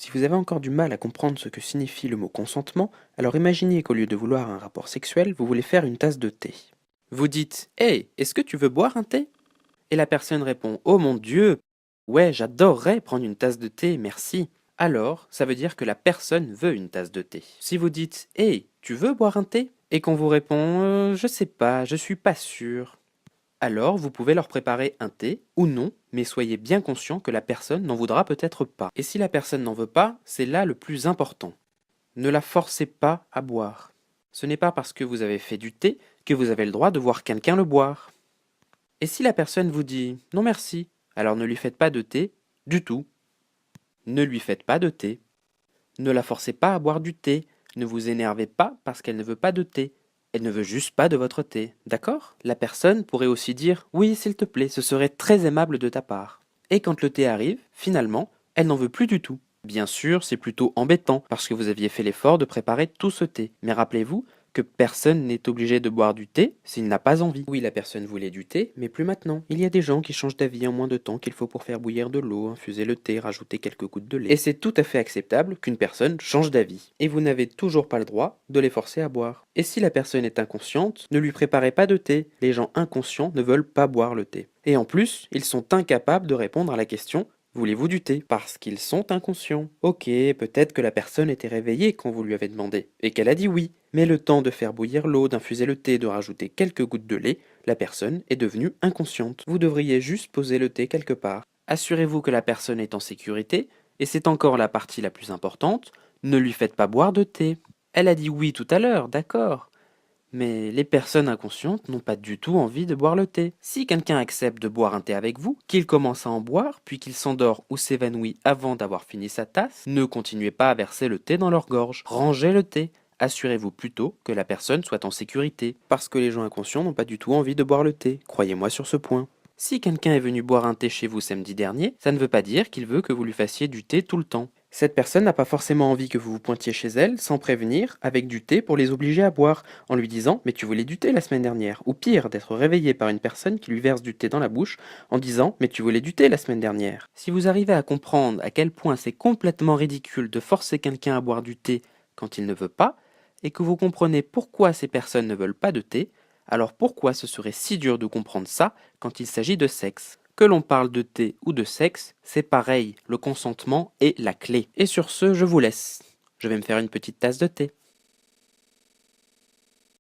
Si vous avez encore du mal à comprendre ce que signifie le mot consentement, alors imaginez qu'au lieu de vouloir un rapport sexuel, vous voulez faire une tasse de thé. Vous dites Hey, est-ce que tu veux boire un thé? Et la personne répond Oh mon Dieu, ouais, j'adorerais prendre une tasse de thé, merci. Alors, ça veut dire que la personne veut une tasse de thé. Si vous dites Hey, tu veux boire un thé? Et qu'on vous répond Je sais pas, je suis pas sûr. Alors, vous pouvez leur préparer un thé ou non, mais soyez bien conscient que la personne n'en voudra peut-être pas. Et si la personne n'en veut pas, c'est là le plus important. Ne la forcez pas à boire. Ce n'est pas parce que vous avez fait du thé que vous avez le droit de voir quelqu'un le boire. Et si la personne vous dit non merci, alors ne lui faites pas de thé du tout. Ne lui faites pas de thé. Ne la forcez pas à boire du thé. Ne vous énervez pas parce qu'elle ne veut pas de thé. Elle ne veut juste pas de votre thé, d'accord? La personne pourrait aussi dire oui, s'il te plaît, ce serait très aimable de ta part. Et quand le thé arrive, finalement, elle n'en veut plus du tout. Bien sûr, c'est plutôt embêtant parce que vous aviez fait l'effort de préparer tout ce thé. Mais rappelez-vous que personne n'est obligé de boire du thé s'il n'a pas envie. Oui, la personne voulait du thé, mais plus maintenant. Il y a des gens qui changent d'avis en moins de temps qu'il faut pour faire bouillir de l'eau, infuser le thé, rajouter quelques gouttes de lait. Et c'est tout à fait acceptable qu'une personne change d'avis. Et vous n'avez toujours pas le droit de les forcer à boire. Et si la personne est inconsciente, ne lui préparez pas de thé. Les gens inconscients ne veulent pas boire le thé. Et en plus, ils sont incapables de répondre à la question voulez-vous du thé? Parce qu'ils sont inconscients. Ok, peut-être que la personne était réveillée quand vous lui avez demandé, et qu'elle a dit oui. Mais le temps de faire bouillir l'eau, d'infuser le thé, de rajouter quelques gouttes de lait, la personne est devenue inconsciente. Vous devriez juste poser le thé quelque part. Assurez-vous que la personne est en sécurité, et c'est encore la partie la plus importante, ne lui faites pas boire de thé. Elle a dit oui tout à l'heure, d'accord. Mais les personnes inconscientes n'ont pas du tout envie de boire le thé. Si quelqu'un accepte de boire un thé avec vous, qu'il commence à en boire, puis qu'il s'endort ou s'évanouit avant d'avoir fini sa tasse, ne continuez pas à verser le thé dans leur gorge. Rangez le thé. Assurez-vous plutôt que la personne soit en sécurité, parce que les gens inconscients n'ont pas du tout envie de boire le thé. Croyez-moi sur ce point. Si quelqu'un est venu boire un thé chez vous samedi dernier, ça ne veut pas dire qu'il veut que vous lui fassiez du thé tout le temps. Cette personne n'a pas forcément envie que vous vous pointiez chez elle sans prévenir avec du thé pour les obliger à boire, en lui disant mais tu voulais du thé la semaine dernière, ou pire, d'être réveillé par une personne qui lui verse du thé dans la bouche en disant mais tu voulais du thé la semaine dernière. Si vous arrivez à comprendre à quel point c'est complètement ridicule de forcer quelqu'un à boire du thé quand il ne veut pas, et que vous comprenez pourquoi ces personnes ne veulent pas de thé, alors pourquoi ce serait si dur de comprendre ça quand il s'agit de sexe? Que l'on parle de thé ou de sexe, c'est pareil, le consentement est la clé. Et sur ce, je vous laisse. Je vais me faire une petite tasse de thé.